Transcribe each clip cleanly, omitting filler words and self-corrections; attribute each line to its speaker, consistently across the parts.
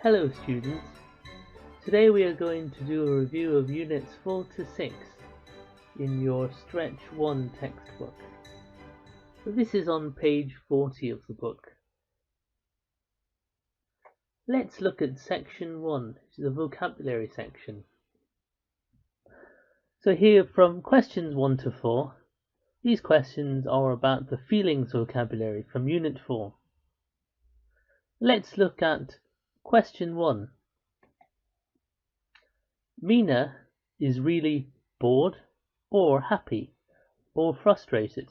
Speaker 1: Hello students, today we are going to do a review of Units 4 to 6 in your Stretch 1 textbook. So this is on page 40 of the book. Let's look at section 1, which is the vocabulary section. So here from questions 1 to 4, these questions are about the feelings vocabulary from Unit 4. Let's look at question 1. Mina is really bored or happy or frustrated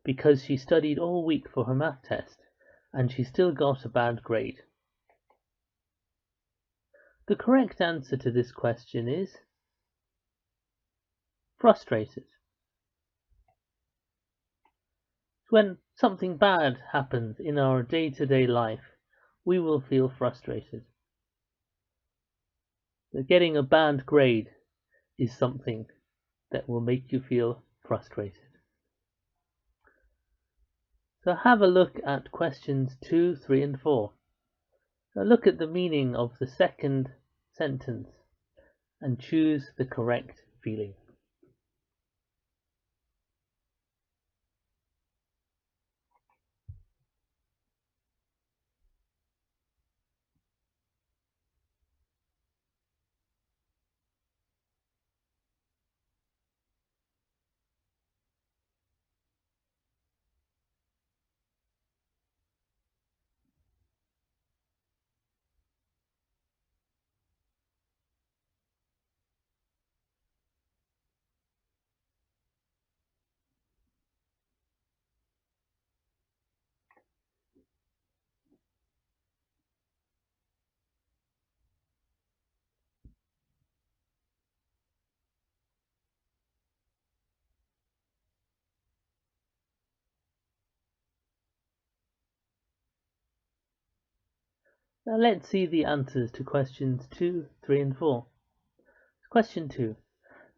Speaker 1: because she studied all week for her math test and she still got a bad grade. The correct answer to this question is frustrated. When something bad happens in our day-to-day life, we will feel frustrated. So getting a bad grade is something that will make you feel frustrated. So have a look at questions 2, 3 and 4. Now look at the meaning of the second sentence and choose the correct feeling. Now let's see the answers to questions 2, 3 and 4. Question 2.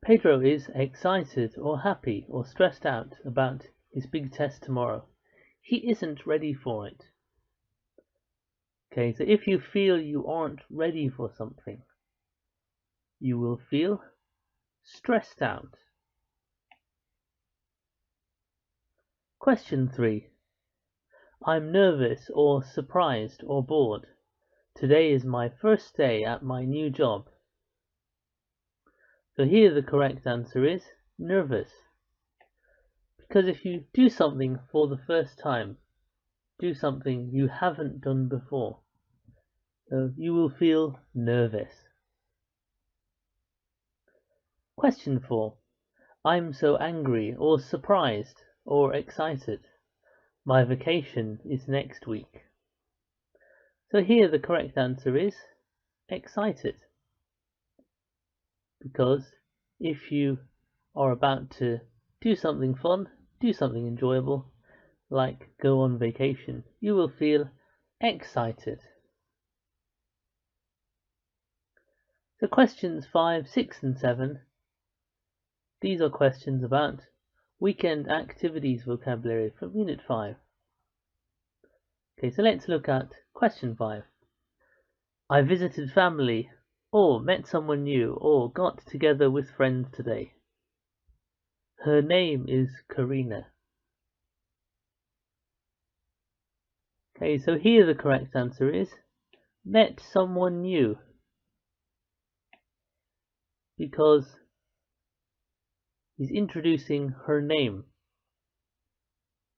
Speaker 1: Pedro is excited or happy or stressed out about his big test tomorrow. He isn't ready for it. Okay, so if you feel you aren't ready for something, you will feel stressed out. Question 3. I'm nervous or surprised or bored. Today is my first day at my new job. So here the correct answer is nervous. Because if you do something for the first time, do something you haven't done before, so you will feel nervous. Question 4. I'm so angry or surprised or excited. My vacation is next week. So here the correct answer is excited. Because if you are about to do something fun, do something enjoyable, like go on vacation, you will feel excited. So questions 5, 6 and 7, these are questions about weekend activities vocabulary from Unit 5. Okay, so let's look at question 5. I visited family, or met someone new, or got together with friends today. Her name is Karina. Okay, so here the correct answer is met someone new, because he's introducing her name.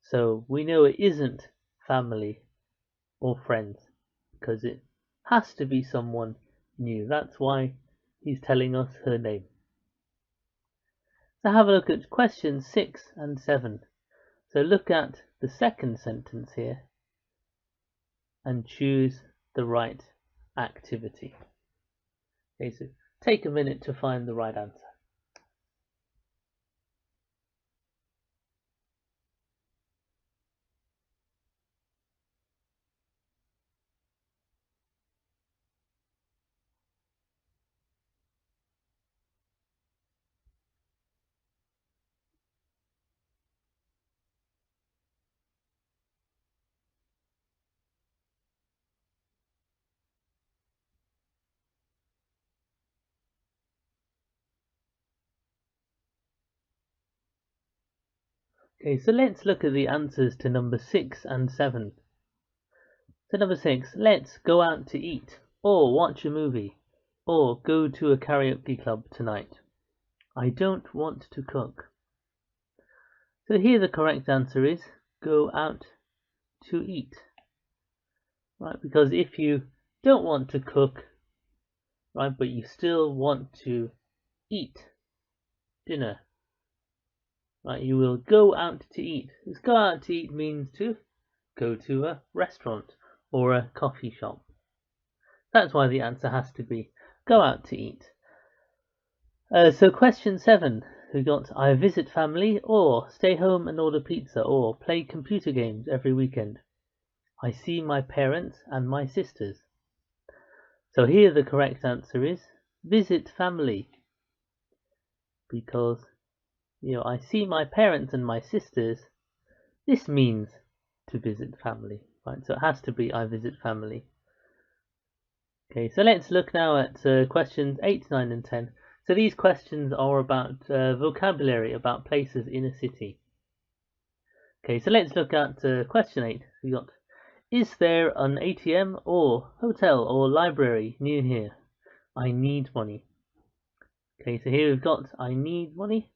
Speaker 1: So we know it isn't family or friends, because it has to be someone new. That's why he's telling us her name. So have a look at questions 6 and 7. So look at the second sentence here and choose the right activity. Okay, so take a minute to find the right answer. Okay, so let's look at the answers to number 6 and 7. So number 6, let's go out to eat, or watch a movie, or go to a karaoke club tonight. I don't want to cook. So here the correct answer is go out to eat. Right, because if you don't want to cook, right, but you still want to eat dinner, right, you will go out to eat. This go out to eat means to go to a restaurant or a coffee shop. That's why the answer has to be go out to eat. So question 7, we got I visit family, or stay home and order pizza, or play computer games every weekend. I see my parents and my sisters. So here the correct answer is visit family, because I see my parents and my sisters. This means to visit family, right? So it has to be I visit family. Okay, so let's look now at questions 8, 9 and 10. So these questions are about vocabulary, about places in a city. Okay, so let's look at question 8. We got, is there an ATM or hotel or library near here? I need money. Okay, so here we've got I need money.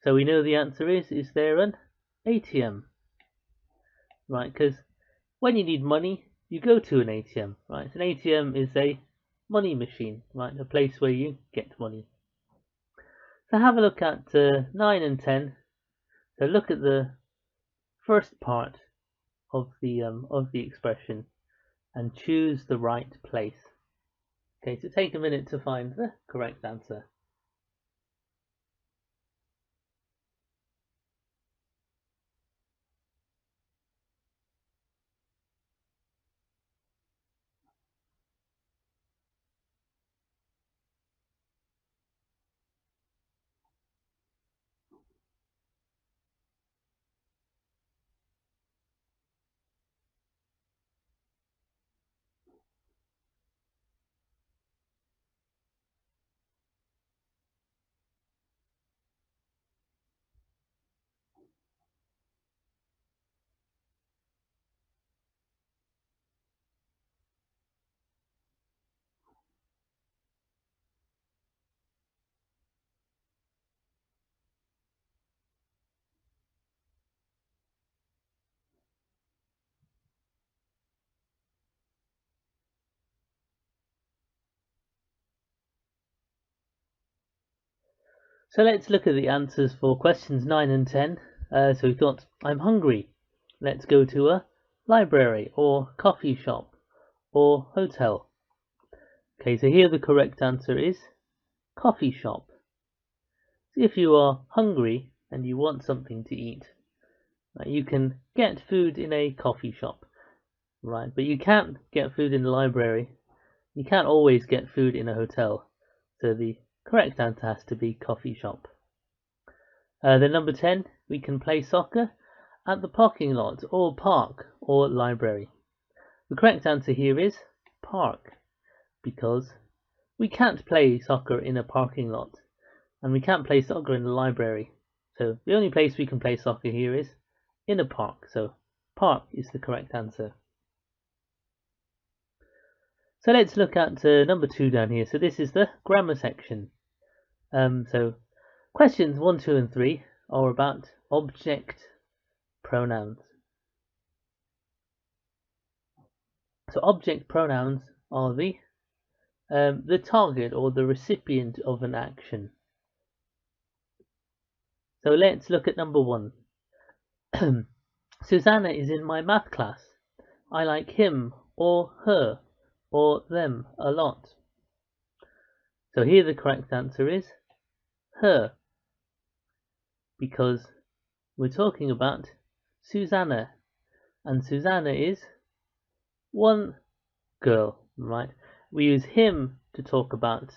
Speaker 1: So we know the answer is there an ATM? Right, because when you need money, you go to an ATM, right? An ATM is a money machine, right? A place where you get money. So have a look at 9 and 10. So look at the first part of the expression and choose the right place. Okay, so take a minute to find the correct answer. So let's look at the answers for questions 9 and 10. So we've got I'm hungry. Let's go to a library or coffee shop or hotel. Okay, so here the correct answer is coffee shop. So if you are hungry and you want something to eat, you can get food in a coffee shop, right? But you can't get food in the library. You can't always get food in a hotel. So the correct answer has to be coffee shop. Then number 10, we can play soccer at the parking lot or park or library. The correct answer here is park, because we can't play soccer in a parking lot and we can't play soccer in the library. So the only place we can play soccer here is in a park. So park is the correct answer. So let's look at number 2 down here. So this is the grammar section. So questions 1, 2 and 3 are about object pronouns. So object pronouns are the target or the recipient of an action. So let's look at number 1. Susanna is in my math class. I like him or her or them a lot. So here the correct answer is her, because we're talking about Susanna, and Susanna is one girl, right? We use him to talk about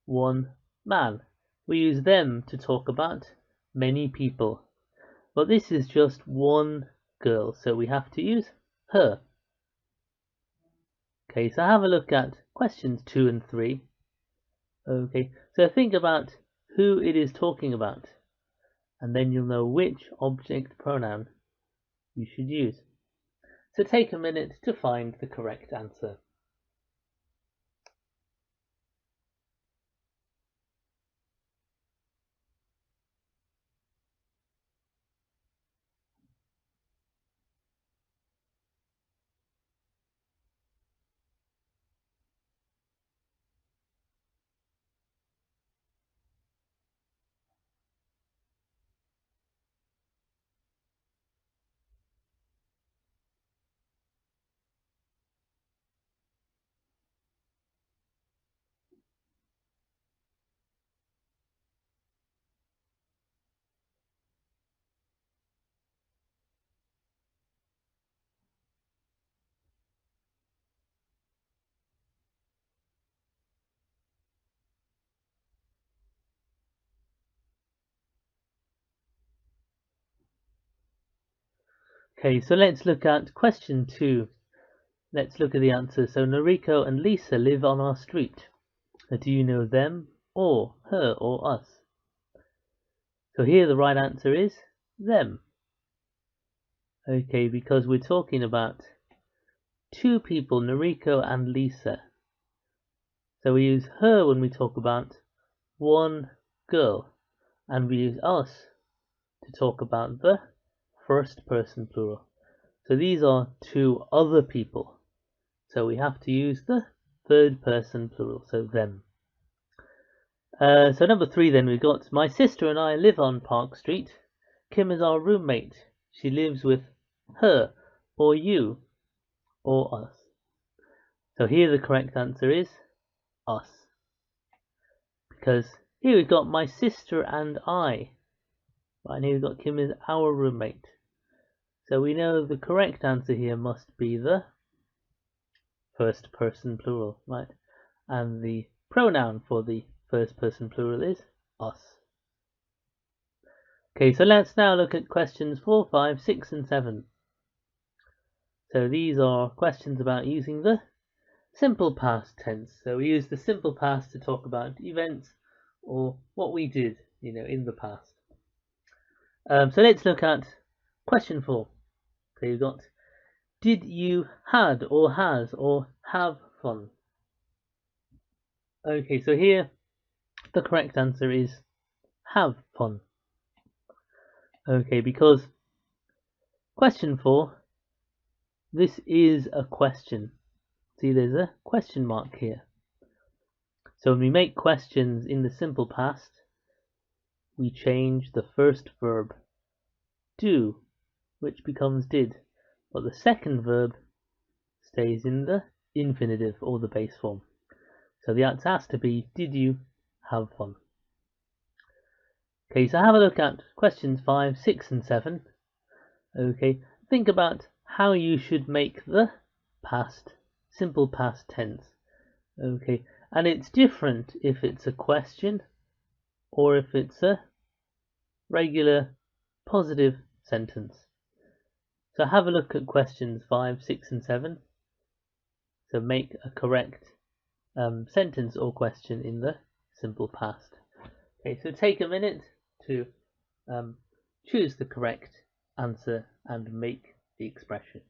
Speaker 1: one man. We use them to talk about many people. But this is just one girl, so we have to use her. Okay, so have a look at questions 2 and 3. Okay, so think about who it is talking about. and then you'll know which object pronoun you should use. So take a minute to find the correct answer. Okay, so let's look at question 2. Let's look at the answer. So Noriko and Lisa live on our street. Do you know them, or her, or us? So here the right answer is them. Okay, because we're talking about two people, Noriko and Lisa. So we use her when we talk about one girl, and we use us to talk about the first person plural. So these are two other people. So we have to use the third person plural, so them. So number 3 then, we've got my sister and I live on Park Street. Kim is our roommate. She lives with her, or you, or us. So here the correct answer is us. Because here we've got my sister and I. Right, and here we've got Kim is our roommate. So we know the correct answer here must be the first person plural, right? And the pronoun for the first person plural is us. Okay, so let's now look at questions 4, 5, 6, and 7. So these are questions about using the simple past tense. So we use the simple past to talk about events or what we did, in the past. So let's look at question 4. So you've got, did you had or has or have fun? Okay, so here the correct answer is have fun. Okay, because question 4, this is a question. See, there's a question mark here. So when we make questions in the simple past, we change the first verb, do, which becomes did, but the second verb stays in the infinitive or the base form. So the answer has to be, did you have fun? Okay, so have a look at questions 5, 6, and 7. Okay, think about how you should make the past, simple past tense. Okay, and it's different if it's a question or if it's a regular positive sentence. So have a look at questions 5, 6, and 7. So make a correct sentence or question in the simple past. Okay, so take a minute to choose the correct answer and make the expression.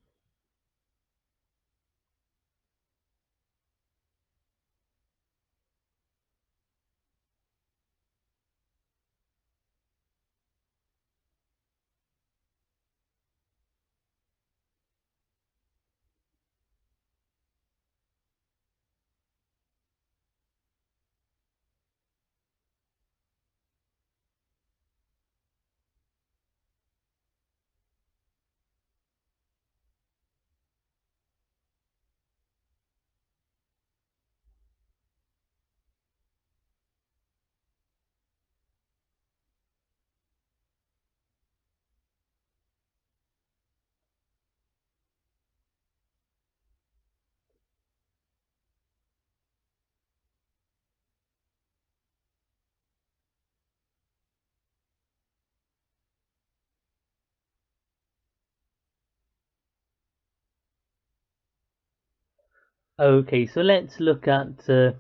Speaker 1: Okay, so let's look at the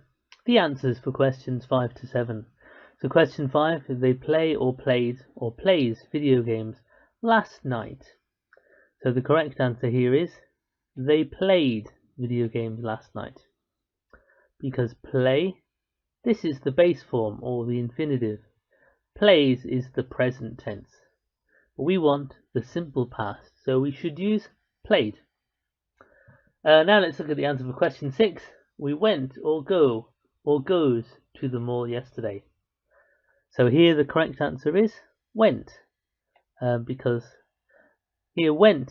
Speaker 1: answers for questions 5 to 7. So question 5, did they play or played or plays video games last night? So the correct answer here is they played video games last night. Because play, this is the base form or the infinitive. Plays is the present tense. But we want the simple past, so we should use played. Now let's look at the answer for question 6. We went or go or goes to the mall yesterday. So here the correct answer is went, because here went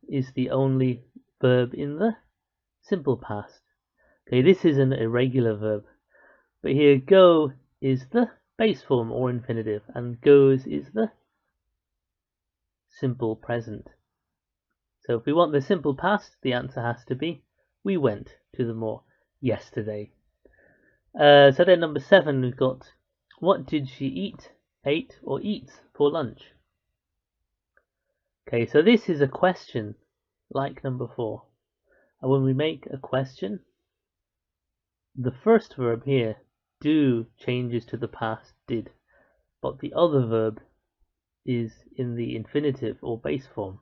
Speaker 1: is the only verb in the simple past. Okay, this is an irregular verb, but here go is the base form or infinitive, and goes is the simple present. So if we want the simple past, the answer has to be we went to the mall yesterday. So then number 7, we've got what did she eat, ate, or eats for lunch? Okay, so this is a question like number 4. And when we make a question, the first verb here, do, changes to the past did, but the other verb is in the infinitive or base form.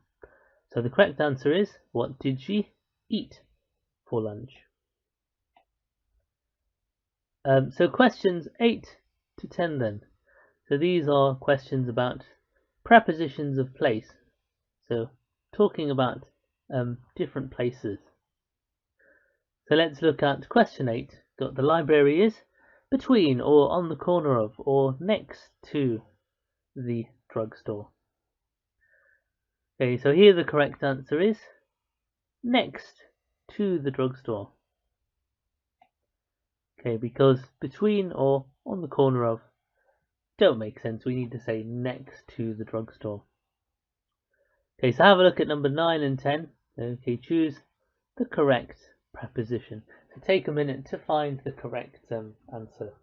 Speaker 1: So the correct answer is, what did she eat for lunch? So questions 8 to 10 then. So these are questions about prepositions of place. So talking about different places. So let's look at question 8. Got the library is between or on the corner of or next to the drugstore. Okay, so here the correct answer is next to the drugstore. Okay, because between or on the corner of don't make sense. We need to say next to the drugstore. Okay, so have a look at number 9 and 10. Okay, choose the correct preposition. So take a minute to find the correct answer.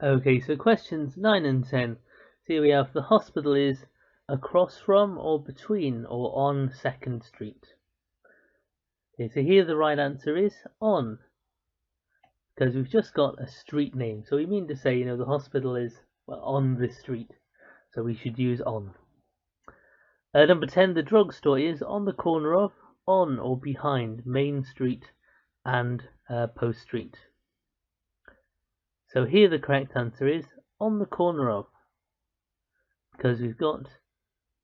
Speaker 1: Okay, so questions 9 and 10. So here we have the hospital is across from or between or on 2nd Street. Okay, so here the right answer is on, because we've just got a street name. So we mean to say, the hospital is on this street. So we should use on. Number 10, the drugstore is on the corner of, on or behind Main Street and Post Street. So here the correct answer is on the corner of, because we've got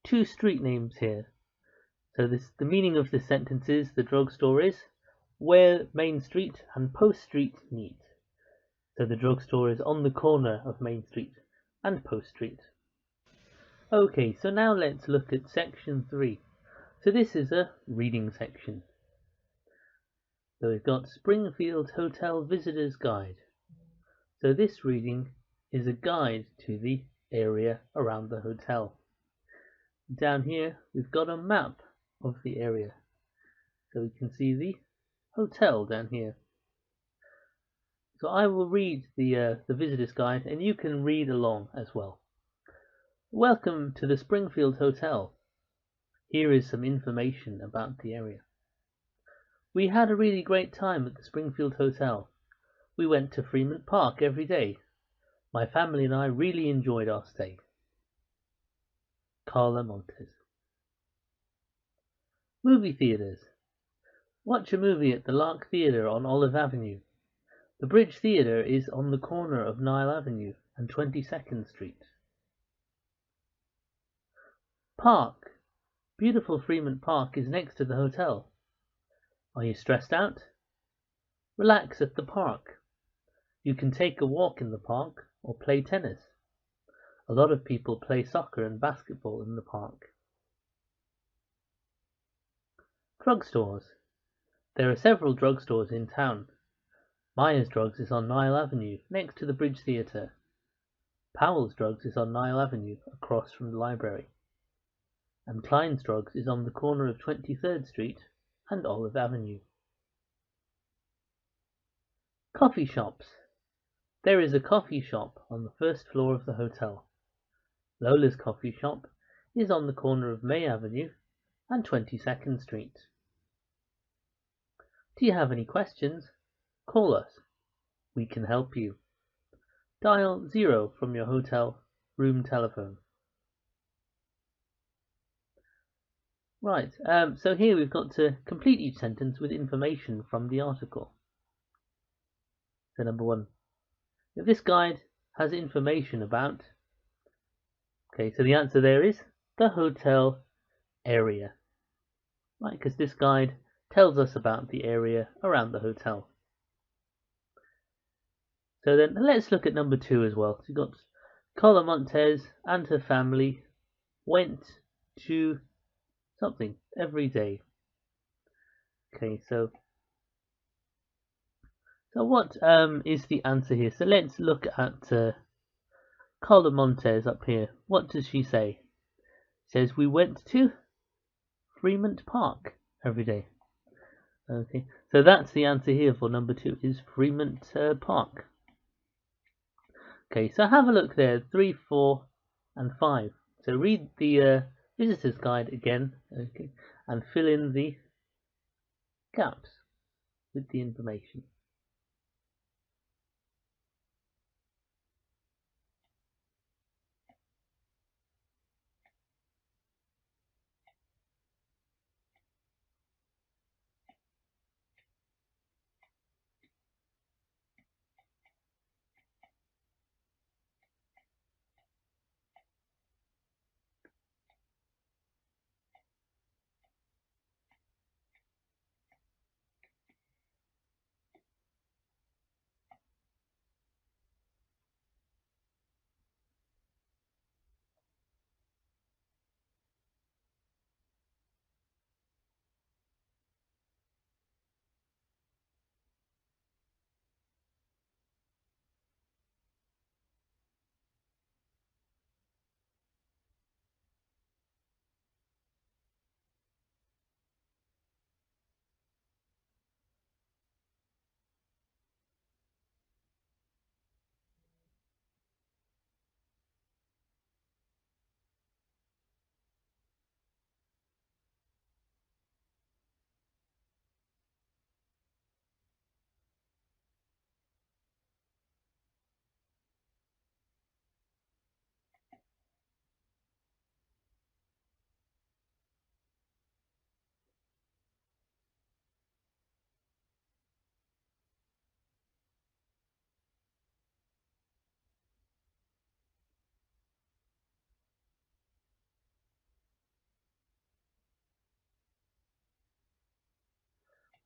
Speaker 1: 2 street names here. So the meaning of this sentence is the drugstore is where Main Street and Post Street meet. So the drugstore is on the corner of Main Street and Post Street. Okay, so now let's look at section 3. So this is a reading section. So we've got Springfield Hotel Visitor's Guide. So this reading is a guide to the area around the hotel. Down here we've got a map of the area. So we can see the hotel down here. So I will read the visitor's guide and you can read along as well. Welcome to the Springfield Hotel. Here is some information about the area. We had a really great time at the Springfield Hotel. We went to Fremont Park every day. My family and I really enjoyed our stay. Carla Montes. Movie theaters. Watch a movie at the Lark Theater on Olive Avenue. The Bridge Theater is on the corner of Nile Avenue and 22nd Street. Park. Beautiful Fremont Park is next to the hotel. Are you stressed out? Relax at the park. You can take a walk in the park or play tennis. A lot of people play soccer and basketball in the park. Drugstores. There are several drugstores in town. Myers Drugs is on Nile Avenue, next to the Bridge Theatre. Powell's Drugs is on Nile Avenue, across from the library. And Klein's Drugs is on the corner of 23rd Street and Olive Avenue. Coffee shops. There is a coffee shop on the first floor of the hotel. Lola's Coffee Shop is on the corner of May Avenue and 22nd Street. Do you have any questions? Call us. We can help you. Dial 0 from your hotel room telephone. Right, so here we've got to complete each sentence with information from the article. So number 1. If this guide has information about... Okay, so the answer there is the hotel area. Right, because this guide tells us about the area around the hotel. So then let's look at number 2 as well. So you've got Carla Montez and her family went to something every day. Okay, so what is the answer here? So let's look at Carla Montez up here. What does she say? She says we went to Fremont Park every day. Okay, so that's the answer here for number 2 is Fremont Park. Okay, so have a look there, 3, 4, and 5. So read the visitor's guide again, okay, and fill in the gaps with the information.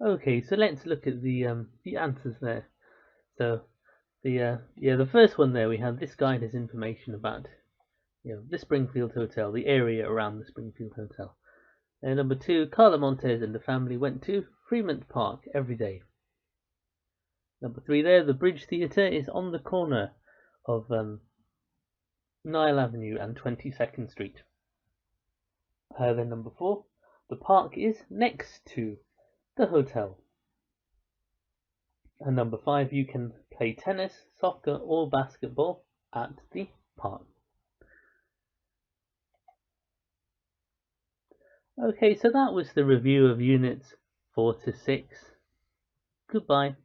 Speaker 1: Okay, so let's look at the answers there. So the first one there we have this guide has information about the Springfield Hotel, the area around the Springfield Hotel. And number 2, Carla Montez and the family went to Fremont Park every day. Number 3 there, the Bridge Theatre is on the corner of Nile Avenue and 22nd Street. Then number 4, the park is next to the hotel. And number 5, you can play tennis, soccer or basketball at the park. Okay, so that was the review of units 4 to 6. Goodbye.